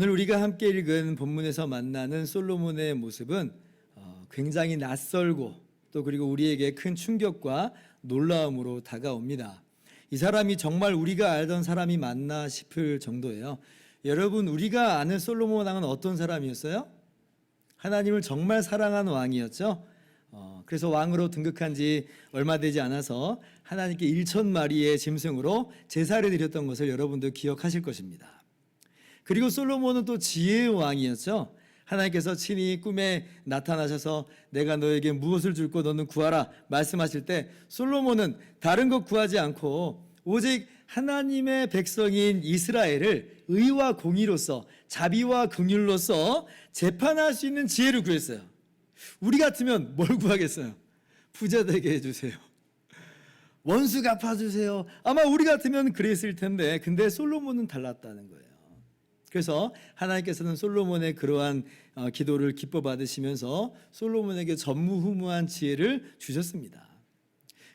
오늘 우리가 함께 읽은 본문에서 만나는 솔로몬의 모습은 굉장히 낯설고 또 그리고 우리에게 큰 충격과 놀라움으로 다가옵니다. 이 사람이 정말 우리가 알던 사람이 맞나 싶을 정도예요. 여러분, 우리가 아는 솔로몬 왕은 어떤 사람이었어요? 하나님을 정말 사랑한 왕이었죠. 그래서 왕으로 등극한 지 얼마 되지 않아서 하나님께 1,000마리의 짐승으로 제사를 드렸던 것을 여러분도 기억하실 것입니다. 그리고 솔로몬은 또 지혜의 왕이었죠. 하나님께서 친히 꿈에 나타나셔서 내가 너에게 무엇을 줄고 너는 구하라 말씀하실 때 솔로몬은 다른 것 구하지 않고 오직 하나님의 백성인 이스라엘을 의와 공의로서 자비와 긍휼로서 재판할 수 있는 지혜를 구했어요. 우리 같으면 뭘 구하겠어요? 부자 되게 해주세요. 원수 갚아주세요. 아마 우리 같으면 그랬을 텐데 근데 솔로몬은 달랐다는 거예요. 그래서 하나님께서는 솔로몬의 그러한 기도를 기뻐 받으시면서 솔로몬에게 전무후무한 지혜를 주셨습니다.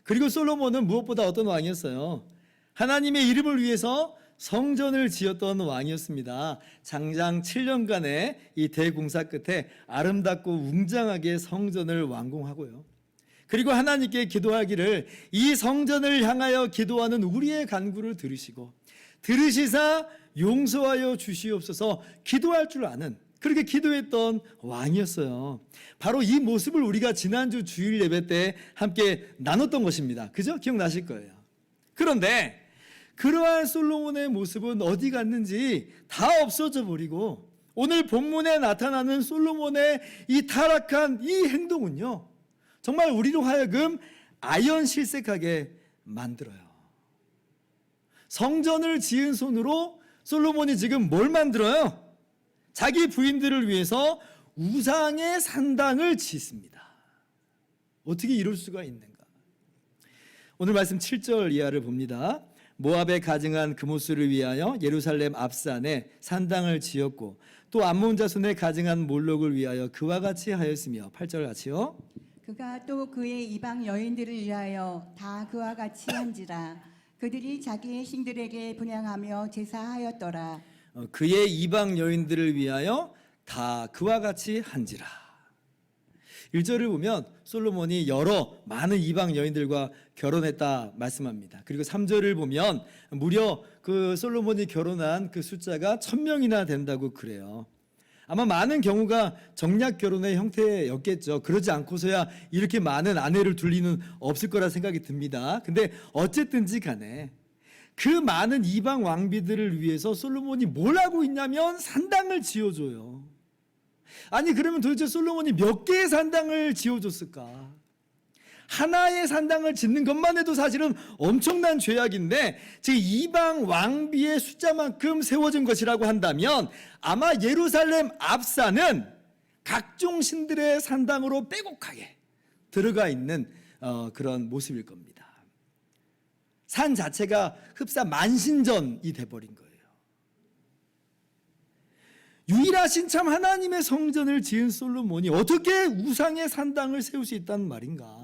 그리고 솔로몬은 무엇보다 어떤 왕이었어요? 하나님의 이름을 위해서 성전을 지었던 왕이었습니다. 장장 7년간의 이 대공사 끝에 아름답고 웅장하게 성전을 완공하고요. 그리고 하나님께 기도하기를 이 성전을 향하여 기도하는 우리의 간구를 들으시사 용서하여 주시옵소서 기도할 줄 아는 그렇게 기도했던 왕이었어요. 바로 이 모습을 우리가 지난주 주일 예배 때 함께 나눴던 것입니다. 그죠? 기억나실 거예요. 그런데 그러한 솔로몬의 모습은 어디 갔는지 다 없어져 버리고 오늘 본문에 나타나는 솔로몬의 이 타락한 이 행동은요, 정말 우리로 하여금 아연실색하게 만들어요. 성전을 지은 손으로 솔로몬이 지금 뭘 만들어요? 자기 부인들을 위해서 우상의 산당을 짓습니다. 어떻게 이럴 수가 있는가? 오늘 말씀 7절 이하를 봅니다. 모압에 가증한 그모스를 위하여 예루살렘 앞산에 산당을 지었고 또 암몬 자손에 가증한 몰록을 위하여 그와 같이 하였으며 8절 같이요. 그가 또 그의 이방 여인들을 위하여 다 그와 같이 한지라. 그들이 자기의 신들에게 분향하며 제사하였더라. 그의 이방 여인들을 위하여 다 그와 같이 한지라. 1절을 보면 솔로몬이 많은 이방 여인들과 결혼했다 말씀합니다. 그리고 3절을 보면 무려 그 솔로몬이 결혼한 그 숫자가 1,000명이나 된다고 그래요. 아마 많은 경우가 정략 결혼의 형태였겠죠. 그러지 않고서야 이렇게 많은 아내를 둘 리는 없을 거라 생각이 듭니다. 근데 어쨌든지 간에 그 많은 이방 왕비들을 위해서 솔로몬이 뭘 하고 있냐면 산당을 지어줘요. 아니 그러면 도대체 솔로몬이 몇 개의 산당을 지어줬을까? 하나의 산당을 짓는 것만 해도 사실은 엄청난 죄악인데 즉 이방 왕비의 숫자만큼 세워진 것이라고 한다면 아마 예루살렘 앞산은 각종 신들의 산당으로 빼곡하게 들어가 있는 그런 모습일 겁니다. 산 자체가 흡사 만신전이 돼버린 거예요. 유일하신 참 하나님의 성전을 지은 솔로몬이 어떻게 우상의 산당을 세울 수 있다는 말인가?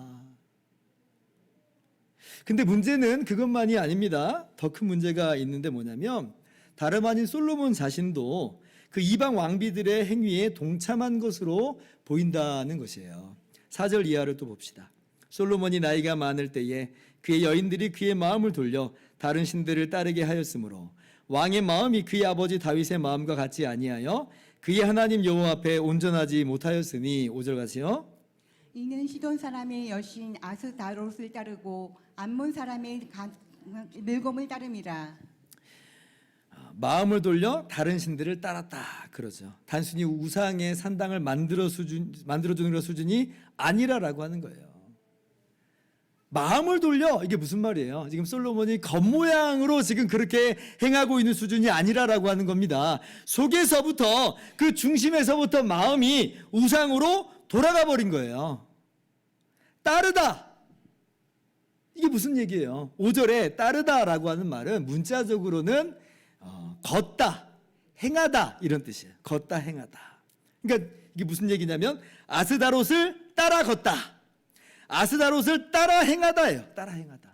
근데 문제는 그것만이 아닙니다. 더 큰 문제가 있는데 뭐냐면 다름 아닌 솔로몬 자신도 그 이방 왕비들의 행위에 동참한 것으로 보인다는 것이에요. 4절 이하를 또 봅시다. 솔로몬이 나이가 많을 때에 그의 여인들이 그의 마음을 돌려 다른 신들을 따르게 하였으므로 왕의 마음이 그의 아버지 다윗의 마음과 같지 아니하여 그의 하나님 여호와 앞에 온전하지 못하였으니 5절 같이요. 이는 시돈 사람의 여신 아스다롯을 따르고 암몬 사람의 밀곰을 따름이라. 마음을 돌려 다른 신들을 따랐다 그러죠. 단순히 우상의 산당을 만들어주는 그런 수준이 아니라라고 하는 거예요. 마음을 돌려 이게 무슨 말이에요? 지금 솔로몬이 겉모양으로 지금 그렇게 행하고 있는 수준이 아니라라고 하는 겁니다. 속에서부터 그 중심에서부터 마음이 우상으로 돌아가 버린 거예요. 따르다. 이게 무슨 얘기예요? 5절에 따르다라고 하는 말은 문자적으로는 걷다, 행하다 이런 뜻이에요. 걷다, 행하다. 그러니까 이게 무슨 얘기냐면 아스다롯을 따라 걷다. 아스다롯을 따라 행하다예요. 따라 행하다.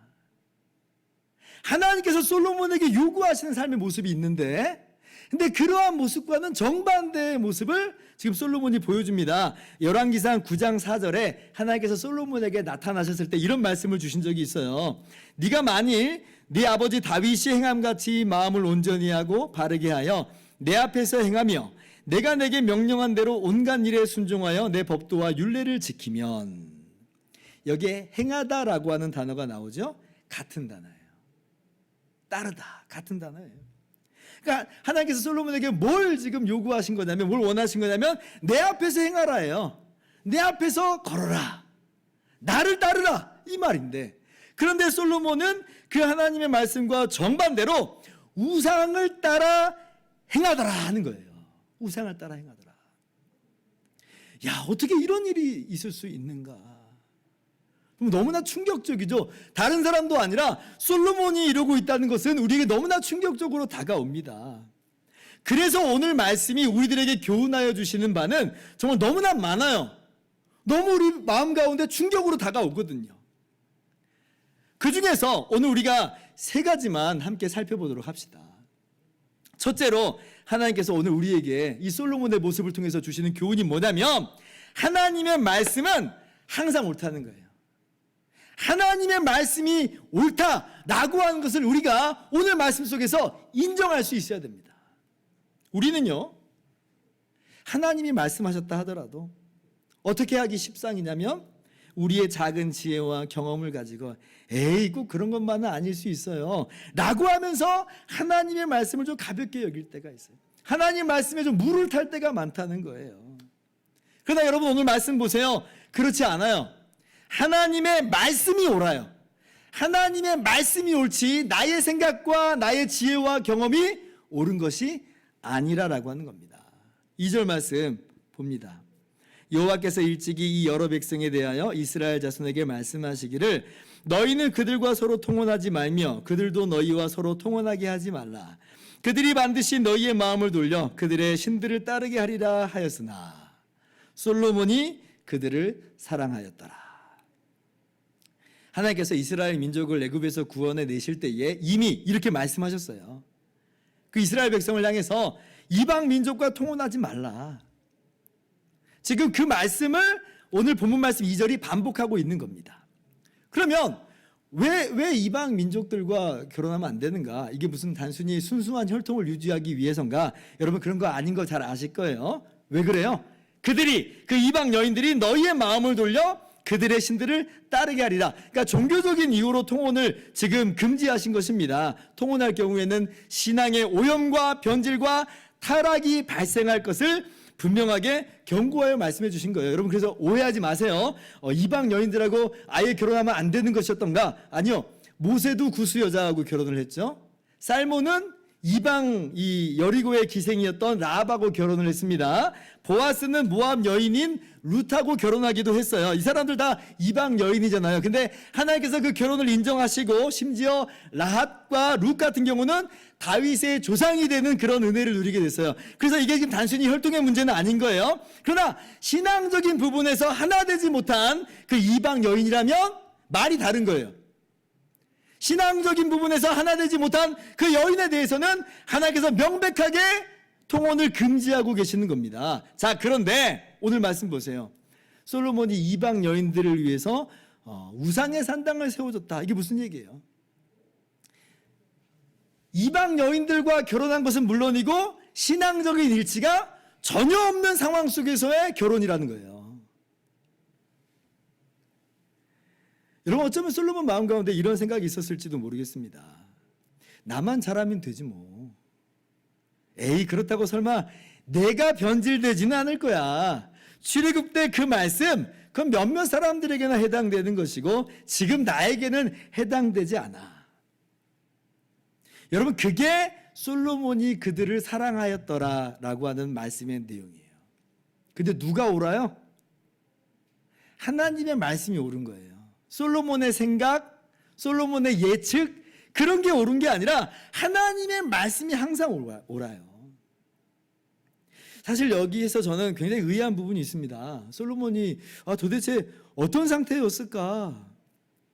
하나님께서 솔로몬에게 요구하시는 삶의 모습이 있는데 근데 그러한 모습과는 정반대의 모습을 지금 솔로몬이 보여줍니다. 열왕기상 9장 4절에 하나님께서 솔로몬에게 나타나셨을 때 이런 말씀을 주신 적이 있어요. 네가 만일 네 아버지 다윗이 행함같이 마음을 온전히 하고 바르게 하여 내 앞에서 행하며 내가 내게 명령한 대로 온갖 일에 순종하여 내 법도와 율례를 지키면, 여기에 행하다라고 하는 단어가 나오죠. 같은 단어예요. 따르다, 같은 단어예요. 그러니까 하나님께서 솔로몬에게 뭘 지금 요구하신 거냐면, 뭘 원하신 거냐면 내 앞에서 행하라예요. 내 앞에서 걸어라, 나를 따르라, 이 말인데, 그런데 솔로몬은 그 하나님의 말씀과 정반대로 우상을 따라 행하더라 하는 거예요. 우상을 따라 행하더라. 야, 어떻게 이런 일이 있을 수 있는가? 너무나 충격적이죠. 다른 사람도 아니라 솔로몬이 이러고 있다는 것은 우리에게 너무나 충격적으로 다가옵니다. 그래서 오늘 말씀이 우리들에게 교훈하여 주시는 바는 정말 너무나 많아요. 너무 우리 마음 가운데 충격으로 다가오거든요. 그 중에서 오늘 우리가 세 가지만 함께 살펴보도록 합시다. 첫째로 하나님께서 오늘 우리에게 이 솔로몬의 모습을 통해서 주시는 교훈이 뭐냐면, 하나님의 말씀은 항상 옳다는 거예요. 하나님의 말씀이 옳다라고 하는 것을 우리가 오늘 말씀 속에서 인정할 수 있어야 됩니다. 우리는요, 하나님이 말씀하셨다 하더라도 어떻게 하기 십상이냐면, 우리의 작은 지혜와 경험을 가지고 에이 꼭 그런 것만은 아닐 수 있어요 라고 하면서 하나님의 말씀을 좀 가볍게 여길 때가 있어요. 하나님 말씀에 좀 물을 탈 때가 많다는 거예요. 그러나 여러분, 오늘 말씀 보세요. 그렇지 않아요. 하나님의 말씀이 옳아요. 하나님의 말씀이 옳지 나의 생각과 나의 지혜와 경험이 옳은 것이 아니라라고 하는 겁니다. 2절 말씀 봅니다. 여호와께서 일찍이 이 여러 백성에 대하여 이스라엘 자손에게 말씀하시기를 너희는 그들과 서로 통혼하지 말며 그들도 너희와 서로 통혼하게 하지 말라. 그들이 반드시 너희의 마음을 돌려 그들의 신들을 따르게 하리라 하였으나 솔로몬이 그들을 사랑하였더라. 하나님께서 이스라엘 민족을 애굽에서 구원해 내실 때에 이미 이렇게 말씀하셨어요. 그 이스라엘 백성을 향해서 이방 민족과 통혼하지 말라. 지금 그 말씀을 오늘 본문 말씀 2절이 반복하고 있는 겁니다. 그러면 왜 이방 민족들과 결혼하면 안 되는가? 이게 무슨 단순히 순수한 혈통을 유지하기 위해서인가? 여러분, 그런 거 아닌 거 잘 아실 거예요. 왜 그래요? 그들이, 그 이방 여인들이 너희의 마음을 돌려 그들의 신들을 따르게 하리라. 그러니까 종교적인 이유로 통혼을 지금 금지하신 것입니다. 통혼할 경우에는 신앙의 오염과 변질과 타락이 발생할 것을 분명하게 경고하여 말씀해 주신 거예요. 여러분, 그래서 오해하지 마세요. 이방 여인들하고 아예 결혼하면 안 되는 것이었던가? 아니요. 모세도 구스 여자하고 결혼을 했죠. 살몬은 이방 이 여리고의 기생이었던 라합하고 결혼을 했습니다. 보아스는 모압 여인인 룻하고 결혼하기도 했어요. 이 사람들 다 이방 여인이잖아요. 근데 하나님께서 그 결혼을 인정하시고 심지어 라합과 룻 같은 경우는 다윗의 조상이 되는 그런 은혜를 누리게 됐어요. 그래서 이게 지금 단순히 혈통의 문제는 아닌 거예요. 그러나 신앙적인 부분에서 하나 되지 못한 그 이방 여인이라면 말이 다른 거예요. 신앙적인 부분에서 하나 되지 못한 그 여인에 대해서는 하나님께서 명백하게 통혼을 금지하고 계시는 겁니다. 자, 그런데 오늘 말씀 보세요. 솔로몬이 이방 여인들을 위해서 우상의 산당을 세워줬다. 이게 무슨 얘기예요? 이방 여인들과 결혼한 것은 물론이고 신앙적인 일치가 전혀 없는 상황 속에서의 결혼이라는 거예요. 여러분, 어쩌면 솔로몬 마음 가운데 이런 생각이 있었을지도 모르겠습니다. 나만 잘하면 되지 뭐. 에이, 그렇다고 설마 내가 변질되지는 않을 거야. 출애굽 때 그 말씀, 그건 몇몇 사람들에게나 해당되는 것이고 지금 나에게는 해당되지 않아. 여러분, 그게 솔로몬이 그들을 사랑하였더라라고 하는 말씀의 내용이에요. 근데 누가 옳아요? 하나님의 말씀이 옳은 거예요. 솔로몬의 생각, 솔로몬의 예측, 그런 게 옳은 게 아니라 하나님의 말씀이 항상 옳아요. 사실 여기에서 저는 굉장히 의아한 부분이 있습니다. 솔로몬이 도대체 어떤 상태였을까?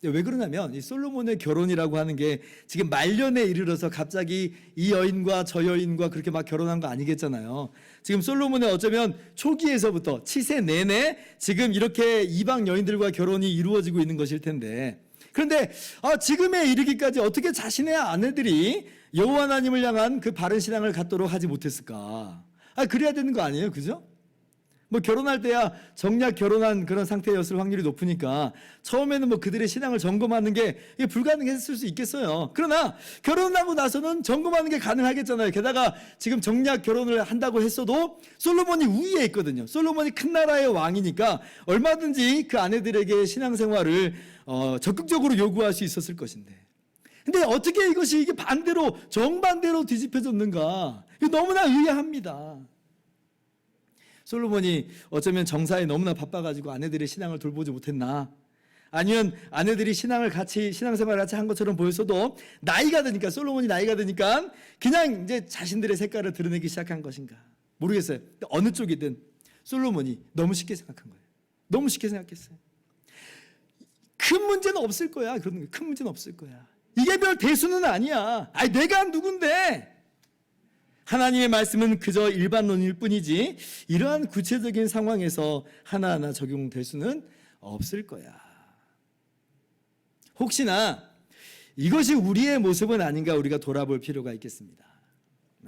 왜 그러냐면 이 솔로몬의 결혼이라고 하는 게 지금 말년에 이르러서 갑자기 이 여인과 저 여인과 그렇게 막 결혼한 거 아니겠잖아요. 지금 솔로몬의 어쩌면 초기에서부터 치세 내내 지금 이렇게 이방 여인들과 결혼이 이루어지고 있는 것일 텐데, 그런데 지금에 이르기까지 어떻게 자신의 아내들이 여호와 하나님을 향한 그 바른 신앙을 갖도록 하지 못했을까? 그래야 되는 거 아니에요, 그죠? 뭐 결혼할 때야 정략 결혼한 그런 상태였을 확률이 높으니까 처음에는 뭐 그들의 신앙을 점검하는 게 이게 불가능했을 수 있겠어요. 그러나 결혼하고 나서는 점검하는 게 가능하겠잖아요. 게다가 지금 정략 결혼을 한다고 했어도 솔로몬이 우위에 있거든요. 솔로몬이 큰 나라의 왕이니까 얼마든지 그 아내들에게 신앙생활을 적극적으로 요구할 수 있었을 것인데, 근데 어떻게 이게 반대로 정반대로 뒤집혀졌는가? 이거 너무나 의아합니다. 솔로몬이 어쩌면 정사에 너무나 바빠가지고 아내들의 신앙을 돌보지 못했나? 아니면 아내들이 신앙생활을 같이 한 것처럼 보였어도 나이가 드니까, 솔로몬이 나이가 드니까 그냥 이제 자신들의 색깔을 드러내기 시작한 것인가? 모르겠어요. 어느 쪽이든 솔로몬이 너무 쉽게 생각한 거예요. 너무 쉽게 생각했어요. 큰 문제는 없을 거야. 그런 큰 문제는 없을 거야. 이게 별 대수는 아니야. 내가 누군데? 하나님의 말씀은 그저 일반론일 뿐이지 이러한 구체적인 상황에서 하나하나 적용될 수는 없을 거야. 혹시나 이것이 우리의 모습은 아닌가 우리가 돌아볼 필요가 있겠습니다.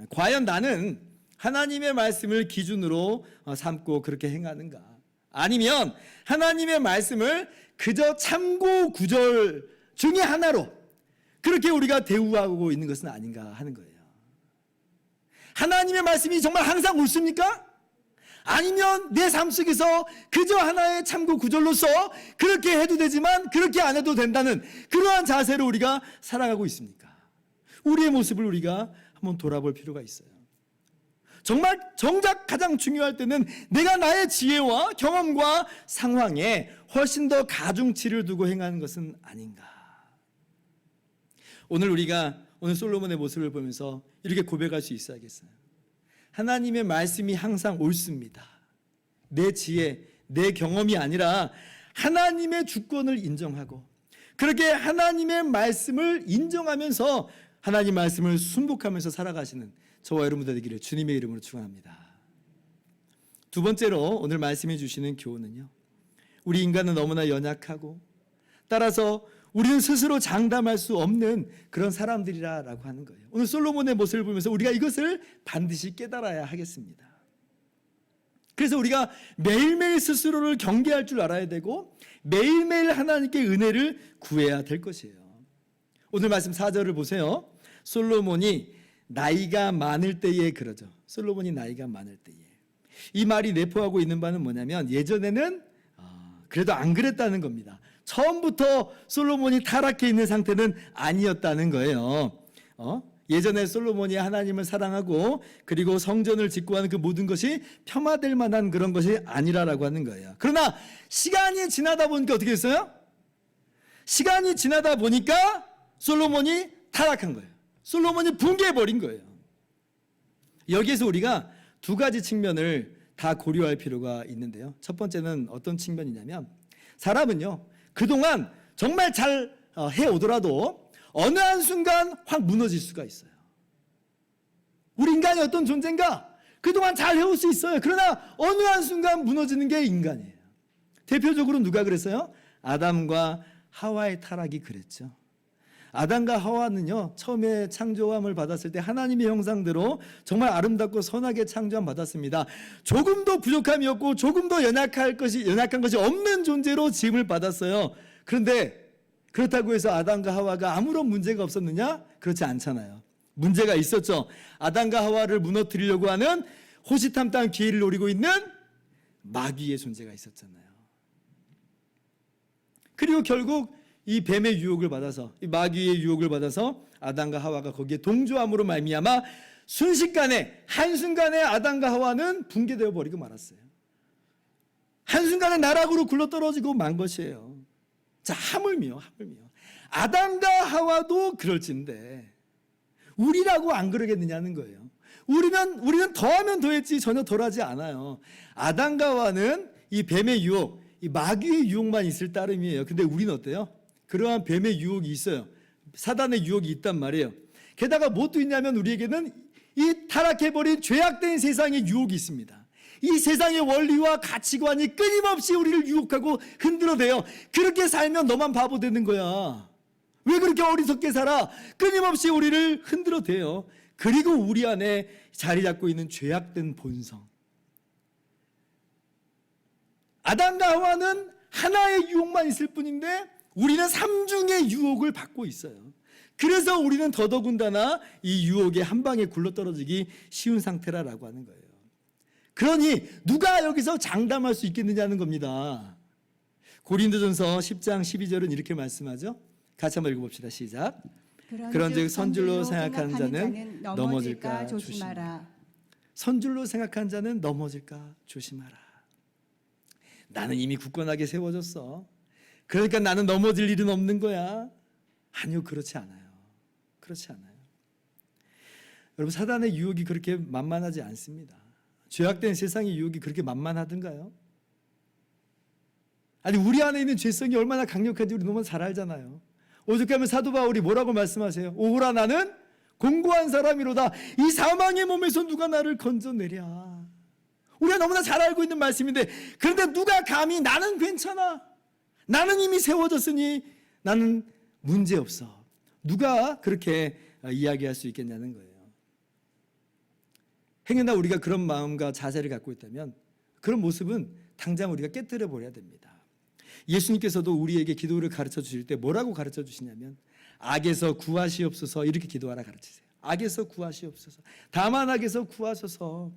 과연 나는 하나님의 말씀을 기준으로 삼고 그렇게 행하는가? 아니면 하나님의 말씀을 그저 참고 구절 중에 하나로 그렇게 우리가 대우하고 있는 것은 아닌가 하는 거예요. 하나님의 말씀이 정말 항상 옳습니까? 아니면 내 삶 속에서 그저 하나의 참고 구절로서 그렇게 해도 되지만 그렇게 안 해도 된다는 그러한 자세로 우리가 살아가고 있습니까? 우리의 모습을 우리가 한번 돌아볼 필요가 있어요. 정작 가장 중요할 때는 내가 나의 지혜와 경험과 상황에 훨씬 더 가중치를 두고 행하는 것은 아닌가. 오늘 솔로몬의 모습을 보면서 이렇게 고백할 수 있어야겠어요. 하나님의 말씀이 항상 옳습니다. 내 지혜, 내 경험이 아니라 하나님의 주권을 인정하고 그렇게 하나님의 말씀을 인정하면서 하나님 말씀을 순복하면서 살아가시는 저와 여러분들 되기를 주님의 이름으로 축원합니다. 두 번째로 오늘 말씀해 주시는 교훈은요, 우리 인간은 너무나 연약하고 따라서 우리는 스스로 장담할 수 없는 그런 사람들이라고 하는 거예요. 오늘 솔로몬의 모습을 보면서 우리가 이것을 반드시 깨달아야 하겠습니다. 그래서 우리가 매일매일 스스로를 경계할 줄 알아야 되고 매일매일 하나님께 은혜를 구해야 될 것이에요. 오늘 말씀 4절을 보세요. 솔로몬이 나이가 많을 때에 그러죠. 솔로몬이 나이가 많을 때에. 이 말이 내포하고 있는 바는 뭐냐면 예전에는 그래도 안 그랬다는 겁니다. 처음부터 솔로몬이 타락해 있는 상태는 아니었다는 거예요. 예전에 솔로몬이 하나님을 사랑하고 그리고 성전을 짓고 하는 그 모든 것이 폄하될 만한 그런 것이 아니라라고 하는 거예요. 그러나 시간이 지나다 보니까 어떻게 됐어요? 시간이 지나다 보니까 솔로몬이 타락한 거예요. 솔로몬이 붕괴해버린 거예요. 여기에서 우리가 두 가지 측면을 다 고려할 필요가 있는데요. 첫 번째는 어떤 측면이냐면 사람은요, 그동안 정말 잘 해오더라도 어느 한순간 확 무너질 수가 있어요. 우리 인간이 어떤 존재인가? 그동안 잘 해올 수 있어요. 그러나 어느 한순간 무너지는 게 인간이에요. 대표적으로 누가 그랬어요? 아담과 하와의 타락이 그랬죠. 아담과 하와는요, 처음에 창조함을 받았을 때 하나님의 형상대로 정말 아름답고 선하게 창조함 받았습니다. 조금도 부족함이 없고 조금도 연약한 것이 없는 존재로 지음을 받았어요. 그런데 그렇다고 해서 아담과 하와가 아무런 문제가 없었느냐? 그렇지 않잖아요. 문제가 있었죠. 아담과 하와를 무너뜨리려고 하는 호시탐탐 기회를 노리고 있는 마귀의 존재가 있었잖아요. 그리고 결국 이 뱀의 유혹을 받아서, 이 마귀의 유혹을 받아서 아담과 하와가 거기에 동조함으로 말미암아 한순간에 아담과 하와는 붕괴되어 버리고 말았어요. 한순간에 나락으로 굴러떨어지고 만 것이에요. 자, 하물며 아담과 하와도 그럴진데 우리라고 안 그러겠느냐는 거예요. 우리는 더하면 더했지 전혀 덜하지 않아요. 아담과 하와는 이 뱀의 유혹, 이 마귀의 유혹만 있을 따름이에요. 근데 우리는 어때요? 그러한 뱀의 유혹이 있어요. 사단의 유혹이 있단 말이에요. 게다가 무엇도 있냐면 우리에게는 이 타락해버린 죄악된 세상의 유혹이 있습니다. 이 세상의 원리와 가치관이 끊임없이 우리를 유혹하고 흔들어대요. 그렇게 살면 너만 바보 되는 거야. 왜 그렇게 어리석게 살아? 끊임없이 우리를 흔들어대요. 그리고 우리 안에 자리 잡고 있는 죄악된 본성. 아담과 하와는 하나의 유혹만 있을 뿐인데 우리는 3중의 유혹을 받고 있어요. 그래서 우리는 더더군다나 이 유혹에 한 방에 굴러떨어지기 쉬운 상태라고 하는 거예요. 그러니 누가 여기서 장담할 수 있겠느냐는 겁니다. 고린도전서 10장 12절은 이렇게 말씀하죠. 같이 한번 읽어봅시다. 시작. 그런즉 선줄로 생각하는 자는 넘어질까 조심하라. 선줄로 생각하는 자는 넘어질까 조심하라. 나는 이미 굳건하게 세워졌어. 그러니까 나는 넘어질 일은 없는 거야. 아니요, 그렇지 않아요. 그렇지 않아요. 여러분, 사단의 유혹이 그렇게 만만하지 않습니다. 죄악된 세상의 유혹이 그렇게 만만하던가요? 아니, 우리 안에 있는 죄성이 얼마나 강력한지 우리 너무 잘 알잖아요. 오죽하면 사도 바울이 뭐라고 말씀하세요? 오호라 나는 공고한 사람이로다. 이 사망의 몸에서 누가 나를 건져내랴. 우리가 너무나 잘 알고 있는 말씀인데, 그런데 누가 감히 나는 괜찮아, 나는 이미 세워졌으니 나는 문제없어, 누가 그렇게 이야기할 수 있겠냐는 거예요. 행여나 우리가 그런 마음과 자세를 갖고 있다면 그런 모습은 당장 우리가 깨뜨려 버려야 됩니다. 예수님께서도 우리에게 기도를 가르쳐 주실 때 뭐라고 가르쳐 주시냐면 악에서 구하시옵소서 이렇게 기도하라 가르치세요. 악에서 구하시옵소서. 다만 악에서 구하소서.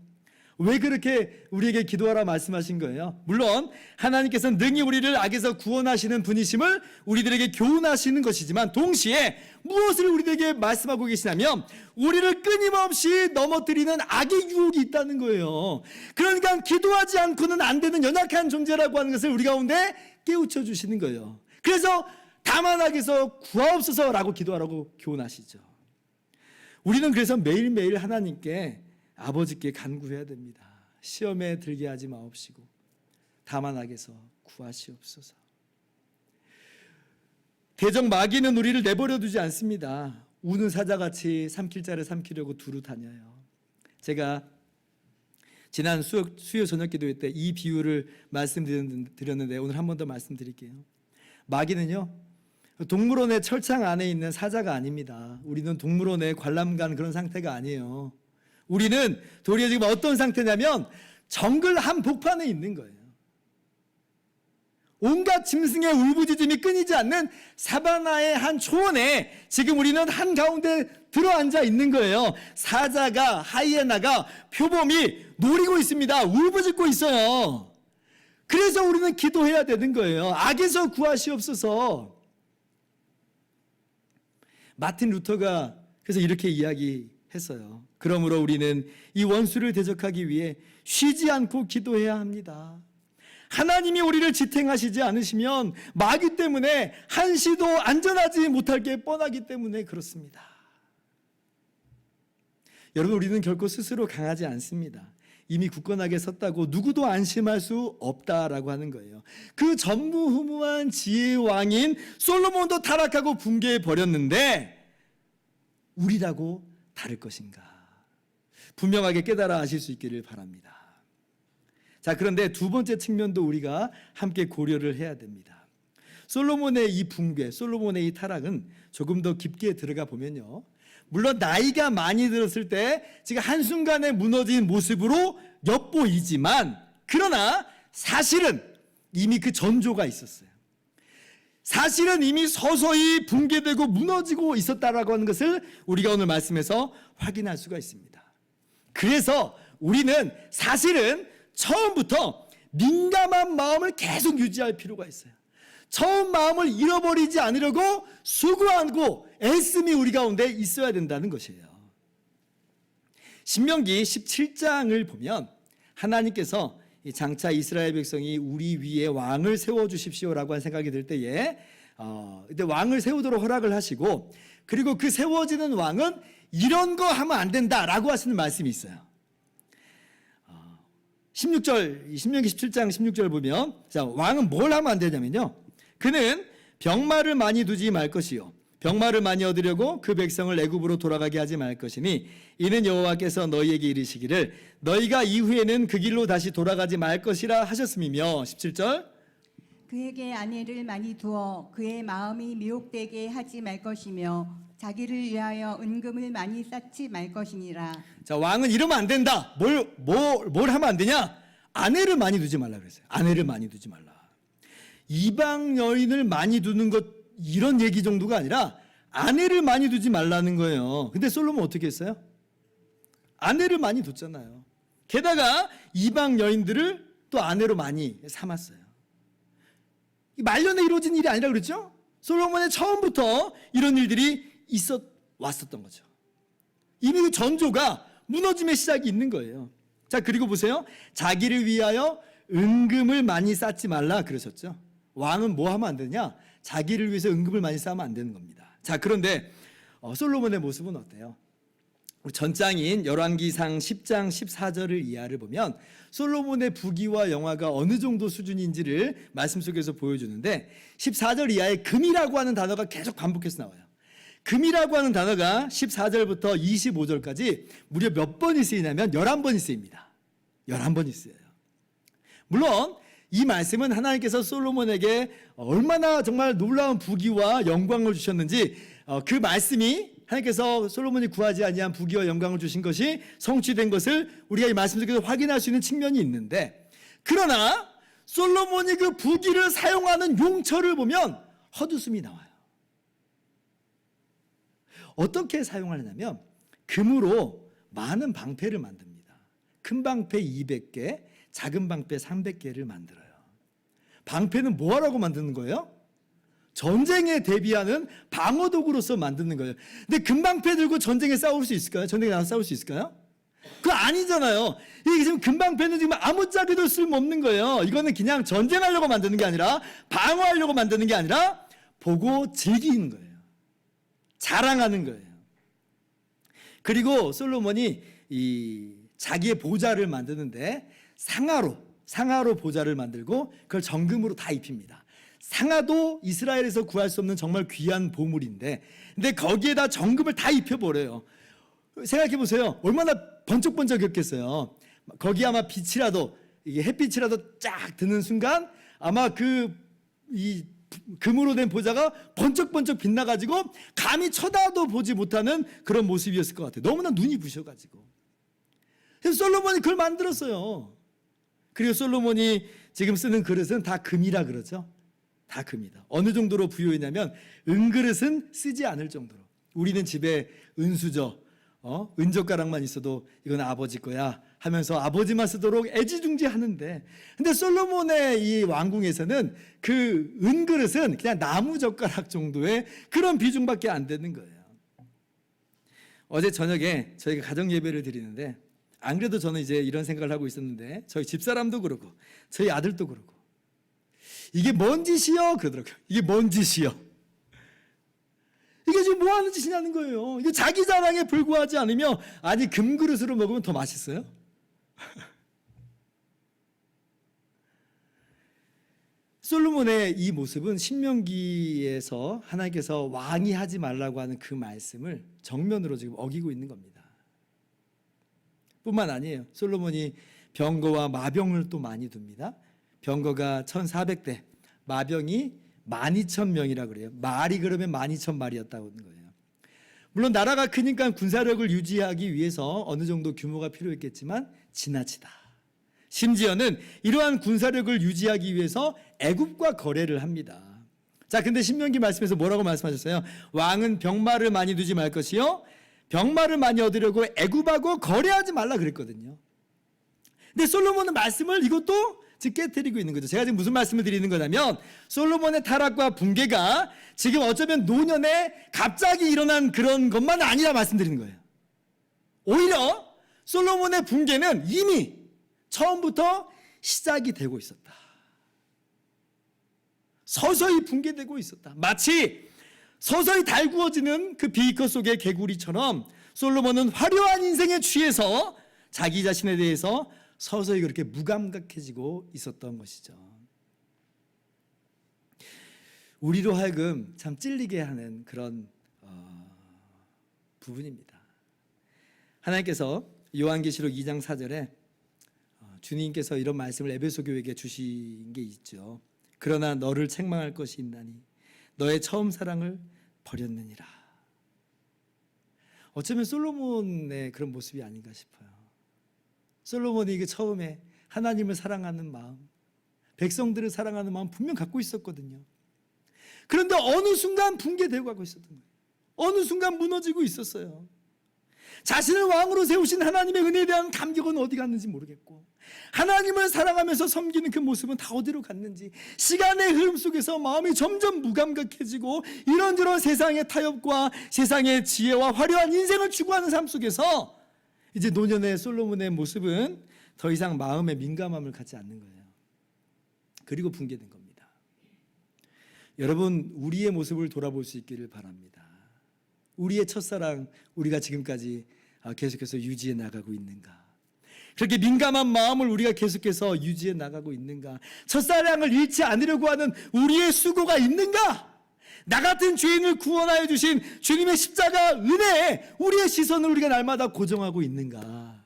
왜 그렇게 우리에게 기도하라 말씀하신 거예요? 물론 하나님께서는 능히 우리를 악에서 구원하시는 분이심을 우리들에게 교훈하시는 것이지만 동시에 무엇을 우리들에게 말씀하고 계시냐면 우리를 끊임없이 넘어뜨리는 악의 유혹이 있다는 거예요. 그러니까 기도하지 않고는 안 되는 연약한 존재라고 하는 것을 우리 가운데 깨우쳐 주시는 거예요. 그래서 다만 악에서 구하옵소서라고 기도하라고 교훈하시죠. 우리는 그래서 매일매일 하나님께 아버지께 간구해야 됩니다. 시험에 들게 하지 마옵시고 다만 악에서 구하시옵소서. 대적 마귀는 우리를 내버려 두지 않습니다. 우는 사자같이 삼킬 자를 삼키려고 두루 다녀요. 제가 지난 수요 저녁 기도회 때 이 비유를 말씀드렸는데 오늘 한 번 더 말씀드릴게요. 마귀는요, 동물원의 철창 안에 있는 사자가 아닙니다. 우리는 동물원에 관람간 그런 상태가 아니에요. 우리는 도리어 지금 어떤 상태냐면 정글 한복판에 있는 거예요. 온갖 짐승의 울부짖음이 끊이지 않는 사바나의 한 초원에 지금 우리는 한가운데 들어앉아 있는 거예요. 사자가, 하이에나가, 표범이 노리고 있습니다. 울부짖고 있어요. 그래서 우리는 기도해야 되는 거예요. 악에서 구하시옵소서. 마틴 루터가 그래서 이렇게 이야기했어요. 그러므로 우리는 이 원수를 대적하기 위해 쉬지 않고 기도해야 합니다. 하나님이 우리를 지탱하시지 않으시면 마귀 때문에 한시도 안전하지 못할 게 뻔하기 때문에 그렇습니다. 여러분, 우리는 결코 스스로 강하지 않습니다. 이미 굳건하게 섰다고 누구도 안심할 수 없다라고 하는 거예요. 그 전무후무한 지혜의 왕인 솔로몬도 타락하고 붕괴해 버렸는데 우리라고 다를 것인가? 분명하게 깨달아 아실 수 있기를 바랍니다. 자, 그런데 두 번째 측면도 우리가 함께 고려를 해야 됩니다. 솔로몬의 이 붕괴, 솔로몬의 이 타락은 조금 더 깊게 들어가 보면요, 물론 나이가 많이 들었을 때 지금 한순간에 무너진 모습으로 엿보이지만 그러나 사실은 이미 그 전조가 있었어요. 사실은 이미 서서히 붕괴되고 무너지고 있었다라고 하는 것을 우리가 오늘 말씀에서 확인할 수가 있습니다. 그래서 우리는 사실은 처음부터 민감한 마음을 계속 유지할 필요가 있어요. 처음 마음을 잃어버리지 않으려고 수고하고 애씀이 우리 가운데 있어야 된다는 것이에요. 신명기 17장을 보면 하나님께서 장차 이스라엘 백성이 우리 위에 왕을 세워주십시오라고 한 생각이 들 때에 이때 왕을 세우도록 허락을 하시고, 그리고 그 세워지는 왕은 이런 거 하면 안 된다라고 하시는 말씀이 있어요. 16절, 신명기 17장 16절 보면, 자, 왕은 뭘 하면 안 되냐면요, 그는 병마를 많이 두지 말 것이요 병마를 많이 얻으려고 그 백성을 애굽으로 돌아가게 하지 말 것이니 이는 여호와께서 너희에게 이르시기를 너희가 이후에는 그 길로 다시 돌아가지 말 것이라 하셨음이며 17절 그에게 아내를 많이 두어 그의 마음이 미혹되게 하지 말 것이며 자기를 위하여 은금을 많이 쌓지 말 것이니라. 자, 왕은 이러면 안 된다. 뭘 하면 안 되냐? 아내를 많이 두지 말라 그랬어요. 아내를 많이 두지 말라. 이방 여인을 많이 두는 것 이런 얘기 정도가 아니라 아내를 많이 두지 말라는 거예요. 근데 솔로몬 어떻게 했어요? 아내를 많이 뒀잖아요. 게다가 이방 여인들을 또 아내로 많이 삼았어요. 말년에 이루어진 일이 아니라 그랬죠? 솔로몬의 처음부터 이런 일들이 왔었던 거죠. 이미 그 전조가 무너짐의 시작이 있는 거예요. 자, 그리고 보세요. 자기를 위하여 은금을 많이 쌓지 말라 그러셨죠. 왕은 뭐 하면 안 되냐? 자기를 위해서 은금을 많이 쌓으면 안 되는 겁니다. 자, 그런데 솔로몬의 모습은 어때요? 전장인 열왕기상 10장 14절을 이하를 보면 솔로몬의 부귀와 영화가 어느 정도 수준인지를 말씀 속에서 보여주는데 14절 이하에 금이라고 하는 단어가 계속 반복해서 나와요. 금이라고 하는 단어가 14절부터 25절까지 무려 몇 번이 쓰이냐면 11번이 쓰입니다. 11번이 쓰여요. 물론 이 말씀은 하나님께서 솔로몬에게 얼마나 정말 놀라운 부귀와 영광을 주셨는지 그 말씀이 하나님께서 솔로몬이 구하지 아니한 부귀와 영광을 주신 것이 성취된 것을 우리가 이 말씀 속에서 확인할 수 있는 측면이 있는데, 그러나 솔로몬이 그 부귀를 사용하는 용처를 보면 헛웃음이 나와요. 어떻게 사용하느냐면 금으로 많은 방패를 만듭니다. 큰 방패 200개, 작은 방패 300개를 만들어요. 방패는 뭐하라고 만드는 거예요? 전쟁에 대비하는 방어도구로서 만드는 거예요. 근데 금방패 들고 전쟁에 싸울 수 있을까요? 전쟁에 나서 싸울 수 있을까요? 그거 아니잖아요. 이게 지금 금방패는 지금 아무짝에도 쓸모없는 거예요. 이거는 그냥 전쟁하려고 만드는 게 아니라 방어하려고 만드는 게 아니라 보고 즐기는 거예요. 자랑하는 거예요. 그리고 솔로몬이 이 자기의 보좌를 만드는데 상아로 보좌를 만들고 그걸 정금으로 다 입힙니다. 상아도 이스라엘에서 구할 수 없는 정말 귀한 보물인데, 근데 거기에다 정금을 다 입혀버려요. 생각해 보세요. 얼마나 번쩍번쩍했겠어요. 거기 아마 빛이라도, 이게 햇빛이라도 쫙 드는 순간 아마 이 금으로 된 보좌가 번쩍번쩍 빛나가지고 감히 쳐다도 보지 못하는 그런 모습이었을 것 같아요. 너무나 눈이 부셔가지고. 그래서 솔로몬이 그걸 만들었어요. 그리고 솔로몬이 지금 쓰는 그릇은 다 금이라 그러죠. 다 금이다. 어느 정도로 부유했냐면 은그릇은 쓰지 않을 정도로. 우리는 집에 은수저, 은젓가락만 있어도 이건 아버지 거야 하면서 아버지만 쓰도록 애지중지하는데, 근데 솔로몬의 이 왕궁에서는 그 은그릇은 그냥 나무젓가락 정도의 그런 비중밖에 안 되는 거예요. 어제 저녁에 저희가 가정 예배를 드리는데, 안 그래도 저는 이제 이런 생각을 하고 있었는데 저희 집사람도 그러고 저희 아들도 그러고, 이게 뭔 짓이요? 그러더라고요. 이게 뭔 짓이요? 이게 지금 뭐 하는 짓이냐는 거예요. 이게 자기 자랑에 불구하지 않으며, 아니 금그릇으로 먹으면 더 맛있어요? 솔로몬의 이 모습은 신명기에서 하나님께서 왕이 하지 말라고 하는 그 말씀을 정면으로 지금 어기고 있는 겁니다. 뿐만 아니에요. 솔로몬이 병거와 마병을 또 많이 둡니다. 병거가 1400대, 마병이 12,000명이라 그래요. 말이 그러면 12,000마리였다고 하는 거예요. 물론 나라가 크니까 군사력을 유지하기 위해서 어느 정도 규모가 필요했겠지만 지나치다. 심지어는 이러한 군사력을 유지하기 위해서 애굽과 거래를 합니다. 자, 근데 신명기 말씀에서 뭐라고 말씀하셨어요? 왕은 병마를 많이 두지 말 것이요 병마를 많이 얻으려고 애굽하고 거래하지 말라 그랬거든요. 근데 솔로몬은 말씀을 이것도 지금 깨뜨리고 있는 거죠. 제가 지금 무슨 말씀을 드리는 거냐면, 솔로몬의 타락과 붕괴가 지금 어쩌면 노년에 갑자기 일어난 그런 것만 아니라 말씀드리는 거예요. 오히려 솔로몬의 붕괴는 이미 처음부터 시작이 되고 있었다. 서서히 붕괴되고 있었다. 마치 서서히 달구어지는 그 비커 속의 개구리처럼 솔로몬은 화려한 인생에 취해서 자기 자신에 대해서 서서히 그렇게 무감각해지고 있었던 것이죠. 우리로 하여금 참 찔리게 하는 그런 부분입니다. 하나님께서 요한계시록 2장 4절에 주님께서 이런 말씀을 에베소 교회에게 주신 게 있죠. 그러나 너를 책망할 것이 있나니 너의 처음 사랑을 버렸느니라. 어쩌면 솔로몬의 그런 모습이 아닌가 싶어요. 솔로몬이 그 처음에 하나님을 사랑하는 마음, 백성들을 사랑하는 마음 분명 갖고 있었거든요. 그런데 어느 순간 붕괴되고 가고 있었던 거예요. 어느 순간 무너지고 있었어요. 자신을 왕으로 세우신 하나님의 은혜에 대한 감격은 어디 갔는지 모르겠고, 하나님을 사랑하면서 섬기는 그 모습은 다 어디로 갔는지, 시간의 흐름 속에서 마음이 점점 무감각해지고 이런저런 세상의 타협과 세상의 지혜와 화려한 인생을 추구하는 삶 속에서 이제 노년의 솔로몬의 모습은 더 이상 마음의 민감함을 갖지 않는 거예요. 그리고 붕괴된 겁니다. 여러분, 우리의 모습을 돌아볼 수 있기를 바랍니다. 우리의 첫사랑, 우리가 지금까지 계속해서 유지해 나가고 있는가? 그렇게 민감한 마음을 우리가 계속해서 유지해 나가고 있는가? 첫사랑을 잃지 않으려고 하는 우리의 수고가 있는가? 나 같은 죄인을 구원하여 주신 주님의 십자가 은혜에 우리의 시선을 우리가 날마다 고정하고 있는가?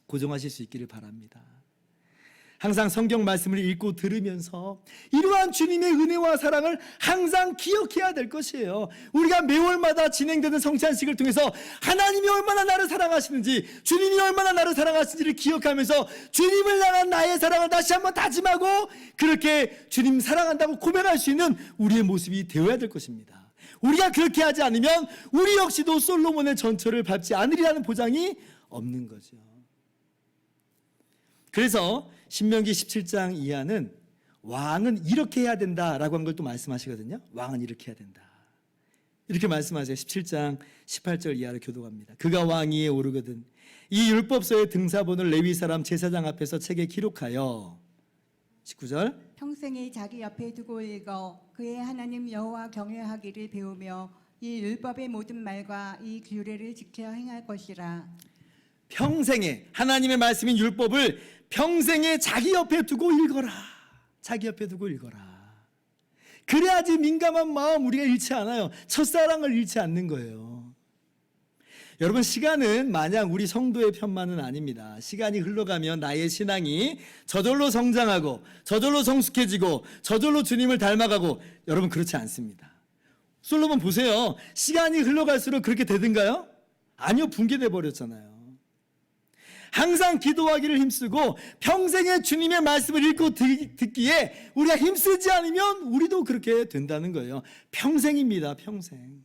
고정하실 수 있기를 바랍니다. 항상 성경 말씀을 읽고 들으면서 이러한 주님의 은혜와 사랑을 항상 기억해야 될 것이에요. 우리가 매월마다 진행되는 성찬식을 통해서 하나님이 얼마나 나를 사랑하시는지, 주님이 얼마나 나를 사랑하시는지를 기억하면서 주님을 향한 나의 사랑을 다시 한번 다짐하고 그렇게 주님 사랑한다고 고백할 수 있는 우리의 모습이 되어야 될 것입니다. 우리가 그렇게 하지 않으면 우리 역시도 솔로몬의 전철을 밟지 않으리라는 보장이 없는 거죠. 그래서 신명기 17장 이하는 왕은 이렇게 해야 된다라고 한 걸 또 말씀하시거든요. 왕은 이렇게 해야 된다. 이렇게 말씀하세요. 17장 18절 이하를 교독합니다. 그가 왕위에 오르거든 이 율법서의 등사본을 레위 사람 제사장 앞에서 책에 기록하여 19절 평생에 자기 옆에 두고 읽어 그의 하나님 여호와 경외하기를 배우며 이 율법의 모든 말과 이 규례를 지켜 행할 것이라. 평생에 하나님의 말씀인 율법을 평생에 자기 옆에 두고 읽어라. 자기 옆에 두고 읽어라. 그래야지 민감한 마음 우리가 잃지 않아요. 첫사랑을 잃지 않는 거예요. 여러분, 시간은 마냥 우리 성도의 편만은 아닙니다. 시간이 흘러가면 나의 신앙이 저절로 성장하고 저절로 성숙해지고 저절로 주님을 닮아가고, 여러분 그렇지 않습니다. 솔로몬 보세요. 시간이 흘러갈수록 그렇게 되든가요? 아니요, 붕괴돼 버렸잖아요. 항상 기도하기를 힘쓰고 평생에 주님의 말씀을 읽고 듣기에 우리가 힘쓰지 않으면 우리도 그렇게 된다는 거예요. 평생입니다. 평생.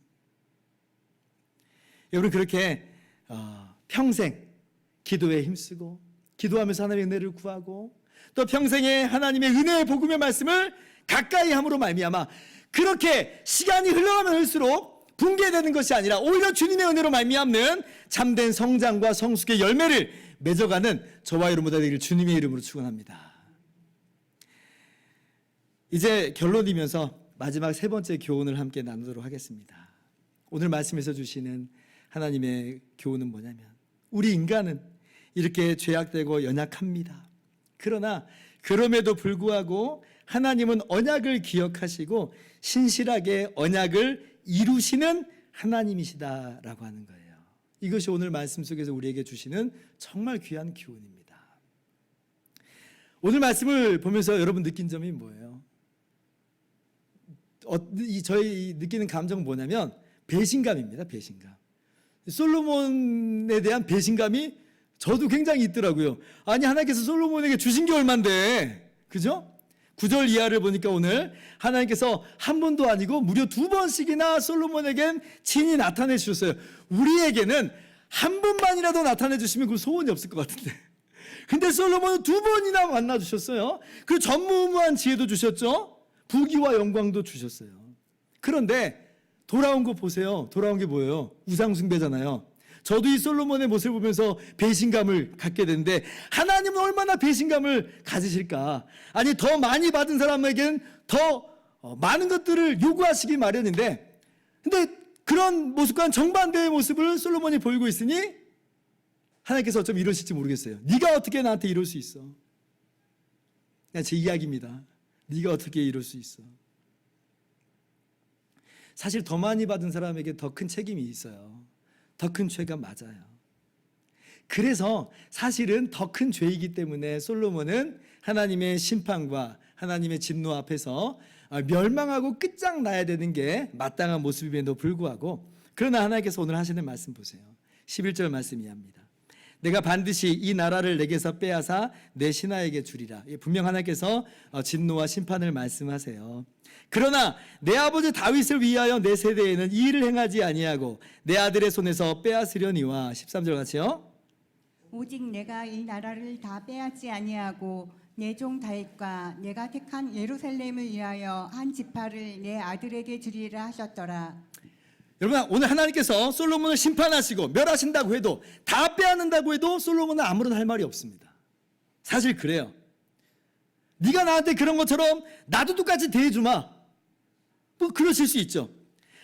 여러분, 그렇게 평생 기도에 힘쓰고 기도하면서 하나님의 은혜를 구하고 또 평생에 하나님의 은혜의 복음의 말씀을 가까이 함으로 말미암아 그렇게 시간이 흘러가면 흘수록 붕괴되는 것이 아니라 오히려 주님의 은혜로 말미암는 참된 성장과 성숙의 열매를 맺어가는 저와 여러분 되기를 주님의 이름으로 축원합니다. 이제 결론이면서 마지막 세 번째 교훈을 함께 나누도록 하겠습니다. 오늘 말씀에서 주시는 하나님의 교훈은 뭐냐면, 우리 인간은 이렇게 죄악되고 연약합니다. 그러나 그럼에도 불구하고 하나님은 언약을 기억하시고 신실하게 언약을 이루시는 하나님이시다라고 하는 거예요. 이것이 오늘 말씀 속에서 우리에게 주시는 정말 귀한 교훈입니다. 오늘 말씀을 보면서 여러분 느낀 점이 뭐예요? 저희 느끼는 감정은 뭐냐면 배신감입니다. 배신감. 솔로몬에 대한 배신감이 저도 굉장히 있더라고요. 아니, 하나님께서 솔로몬에게 주신 게 얼만데, 그죠? 9절 이하를 보니까 오늘 하나님께서 한 번도 아니고 무려 2번씩이나 솔로몬에겐 친히 나타내 주셨어요. 우리에게는 한 번만이라도 나타내 주시면 그 소원이 없을 것 같은데, 근데 솔로몬은 2번이나 만나 주셨어요. 그 전무후무한 지혜도 주셨죠. 부귀와 영광도 주셨어요. 그런데 돌아온 거 보세요. 돌아온 게 뭐예요? 우상숭배잖아요. 저도 이 솔로몬의 모습을 보면서 배신감을 갖게 되는데, 하나님은 얼마나 배신감을 가지실까? 아니, 더 많이 받은 사람에게는 더 많은 것들을 요구하시기 마련인데, 근데 그런 모습과는 정반대의 모습을 솔로몬이 보이고 있으니 하나님께서 어쩜 이러실지 모르겠어요. 네가 어떻게 나한테 이럴 수 있어? 그냥 제 이야기입니다. 네가 어떻게 이룰 수 있어? 사실 더 많이 받은 사람에게 더 큰 책임이 있어요. 더 큰 죄가 맞아요. 그래서 사실은 더 큰 죄이기 때문에 솔로몬은 하나님의 심판과 하나님의 진노 앞에서 멸망하고 끝장나야 되는 게 마땅한 모습임에도 불구하고, 그러나 하나님께서 오늘 하시는 말씀 보세요. 11절 말씀 이해합니다. 내가 반드시 이 나라를 내게서 빼앗아 내 신하에게 주리라. 분명 하나님께서 진노와 심판을 말씀하세요. 그러나 내 아버지 다윗을 위하여 내 세대에는 이 일을 행하지 아니하고 내 아들의 손에서 빼앗으려니와. 13절 같이요. 오직 내가 이 나라를 다 빼앗지 아니하고 내 종 다윗과 내가 택한 예루살렘을 위하여 한 지파를 내 아들에게 주리라 하셨더라. 여러분, 오늘 하나님께서 솔로몬을 심판하시고 멸하신다고 해도, 다 빼앗는다고 해도 솔로몬은 아무런 할 말이 없습니다. 사실 그래요. 네가 나한테 그런 것처럼 나도 똑같이 대해주마, 뭐 그러실 수 있죠.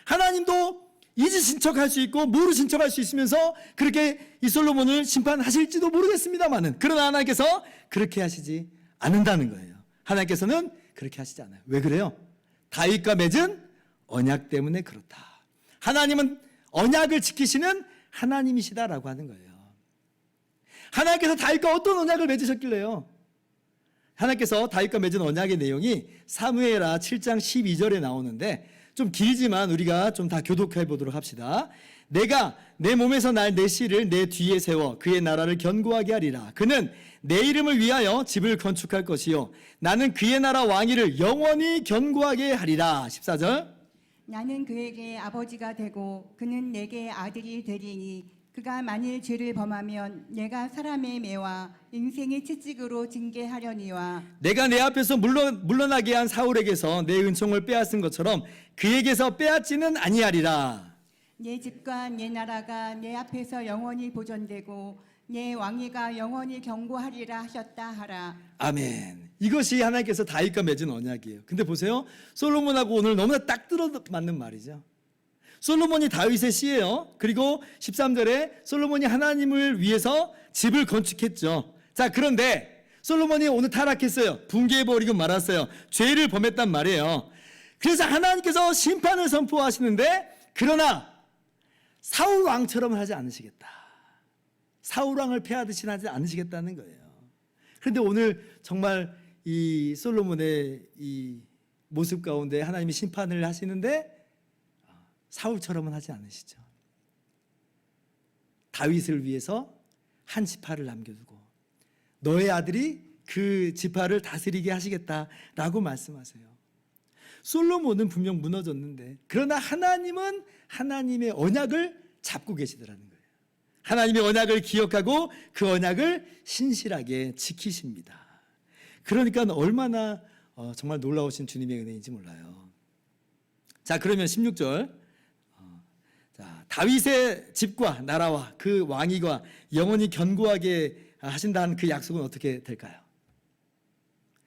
하나님도 잊으신 척할 수 있고 모르신 척할 수 있으면서 그렇게 이 솔로몬을 심판하실지도 모르겠습니다만은, 그러나 하나님께서 그렇게 하시지 않는다는 거예요. 하나님께서는 그렇게 하시지 않아요. 왜 그래요? 다윗과 맺은 언약 때문에 그렇다. 하나님은 언약을 지키시는 하나님이시다라고 하는 거예요. 하나님께서 다윗과 어떤 언약을 맺으셨길래요? 하나님께서 다윗과 맺은 언약의 내용이 사무엘하 7장 12절에 나오는데, 좀 길지만 우리가 좀 다 교독해 보도록 합시다. 내가 내 몸에서 날 내 씨를 내 뒤에 세워 그의 나라를 견고하게 하리라. 그는 내 이름을 위하여 집을 건축할 것이요 나는 그의 나라 왕위를 영원히 견고하게 하리라. 14절. 나는 그에게 아버지가 되고 그는 내게 아들이 되리니 그가 만일 죄를 범하면 내가 사람의 매와 인생의 채찍으로 징계하려니와. 내가 내 앞에서 물러나게 한 사울에게서 내 은총을 빼앗은 것처럼 그에게서 빼앗지는 아니하리라. 내 집과 내 나라가 내 앞에서 영원히 보존되고 내 왕위가 영원히 견고하리라 하셨다 하라. 아멘. 이것이 하나님께서 다윗과 맺은 언약이에요. 근데 보세요, 솔로몬하고 오늘 너무나 딱 들어맞는 말이죠. 솔로몬이 다윗의 씨예요. 그리고 13절에 솔로몬이 하나님을 위해서 집을 건축했죠. 자, 그런데 솔로몬이 오늘 타락했어요. 붕괴해버리고 말았어요. 죄를 범했단 말이에요. 그래서 하나님께서 심판을 선포하시는데, 그러나 사울 왕처럼 하지 않으시겠다. 사울 왕을 패하듯이 하지 않으시겠다는 거예요. 그런데 오늘 정말 이 솔로몬의 이 모습 가운데 하나님이 심판을 하시는데 사울처럼은 하지 않으시죠. 다윗을 위해서 한 지파를 남겨두고 너의 아들이 그 지파를 다스리게 하시겠다라고 말씀하세요. 솔로몬은 분명 무너졌는데, 그러나 하나님은 하나님의 언약을 잡고 계시더라는 거예요. 하나님의 언약을 기억하고 그 언약을 신실하게 지키십니다. 그러니까 얼마나 정말 놀라우신 주님의 은혜인지 몰라요. 자, 그러면 16절. 자, 다윗의 집과 나라와 그 왕위가 영원히 견고하게 하신다는 그 약속은 어떻게 될까요?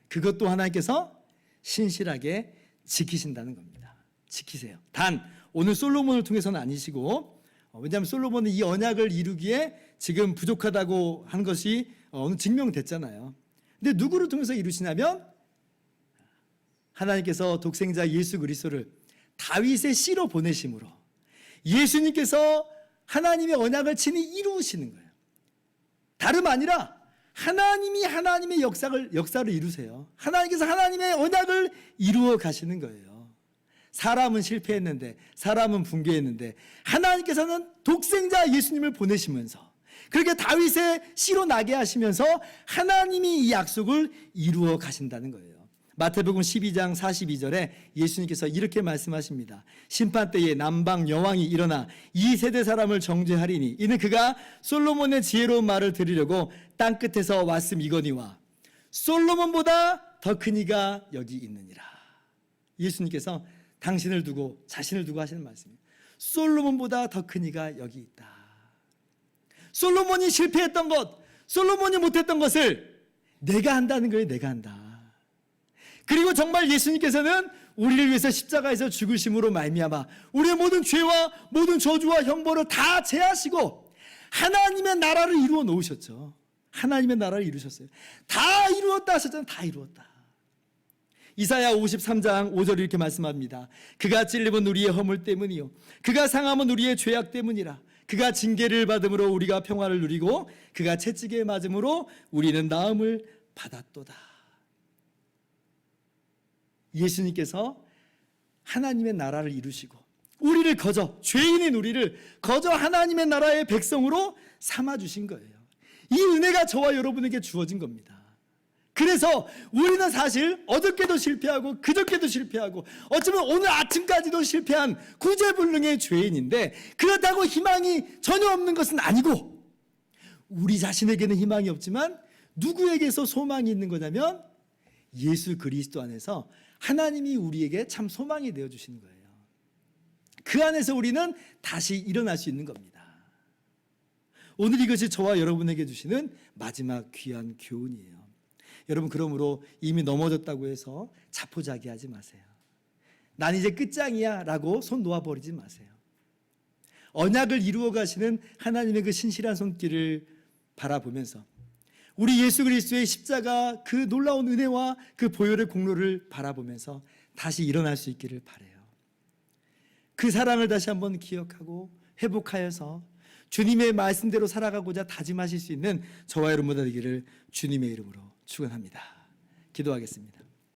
그것도 하나님께서 신실하게 지키신다는 겁니다. 지키세요. 단 오늘 솔로몬을 통해서는 아니시고, 왜냐하면 솔로몬은 이 언약을 이루기에 지금 부족하다고 한 것이 오늘 증명됐잖아요. 근데 누구를 통해서 이루시냐면 하나님께서 독생자 예수 그리스도를 다윗의 씨로 보내심으로 예수님께서 하나님의 언약을 친히 이루시는 거예요. 다름 아니라 하나님이 하나님의 역사를 이루세요. 하나님께서 하나님의 언약을 이루어 가시는 거예요. 사람은 실패했는데, 사람은 붕괴했는데, 하나님께서는 독생자 예수님을 보내시면서 그렇게 다윗의 씨로 나게 하시면서 하나님이 이 약속을 이루어 가신다는 거예요. 마태복음 12장 42절에 예수님께서 이렇게 말씀하십니다. 심판 때에 남방 여왕이 일어나 이 세대 사람을 정죄하리니 이는 그가 솔로몬의 지혜로운 말을 들으려고 땅끝에서 왔음이거니와 솔로몬보다 더 큰 이가 여기 있느니라. 예수님께서 당신을 두고 자신을 두고 하시는 말씀이에요. 솔로몬보다 더 큰 이가 여기 있다. 솔로몬이 실패했던 것, 솔로몬이 못했던 것을 내가 한다는 거예요. 내가 한다. 그리고 정말 예수님께서는 우리를 위해서 십자가에서 죽으심으로 말미암아 우리의 모든 죄와 모든 저주와 형벌을 다 제하시고 하나님의 나라를 이루어 놓으셨죠. 하나님의 나라를 이루셨어요. 다 이루었다 하셨잖아요. 다 이루었다. 이사야 53장 5절 이렇게 말씀합니다. 그가 찔림은 우리의 허물 때문이요 그가 상함은 우리의 죄악 때문이라. 그가 징계를 받음으로 우리가 평화를 누리고 그가 채찍에 맞음으로 우리는 나음을 받았도다. 예수님께서 하나님의 나라를 이루시고 우리를 거저, 죄인인 우리를 거저 하나님의 나라의 백성으로 삼아주신 거예요. 이 은혜가 저와 여러분에게 주어진 겁니다. 그래서 우리는 사실 어저께도 실패하고 그저께도 실패하고 어쩌면 오늘 아침까지도 실패한 구제불능의 죄인인데, 그렇다고 희망이 전혀 없는 것은 아니고, 우리 자신에게는 희망이 없지만 누구에게서 소망이 있는 거냐면 예수 그리스도 안에서 하나님이 우리에게 참 소망이 되어주시는 거예요. 그 안에서 우리는 다시 일어날 수 있는 겁니다. 오늘 이것이 저와 여러분에게 주시는 마지막 귀한 교훈이에요. 여러분, 그러므로 이미 넘어졌다고 해서 자포자기하지 마세요. 난 이제 끝장이야 라고 손 놓아버리지 마세요. 언약을 이루어 가시는 하나님의 그 신실한 손길을 바라보면서 우리 예수 그리스도의 십자가 그 놀라운 은혜와 그 보혈의 공로를 바라보면서 다시 일어날 수 있기를 바라요. 그 사랑을 다시 한번 기억하고 회복하여서 주님의 말씀대로 살아가고자 다짐하실 수 있는 저와 여러분 되기를 주님의 이름으로 축원합니다. 기도하겠습니다.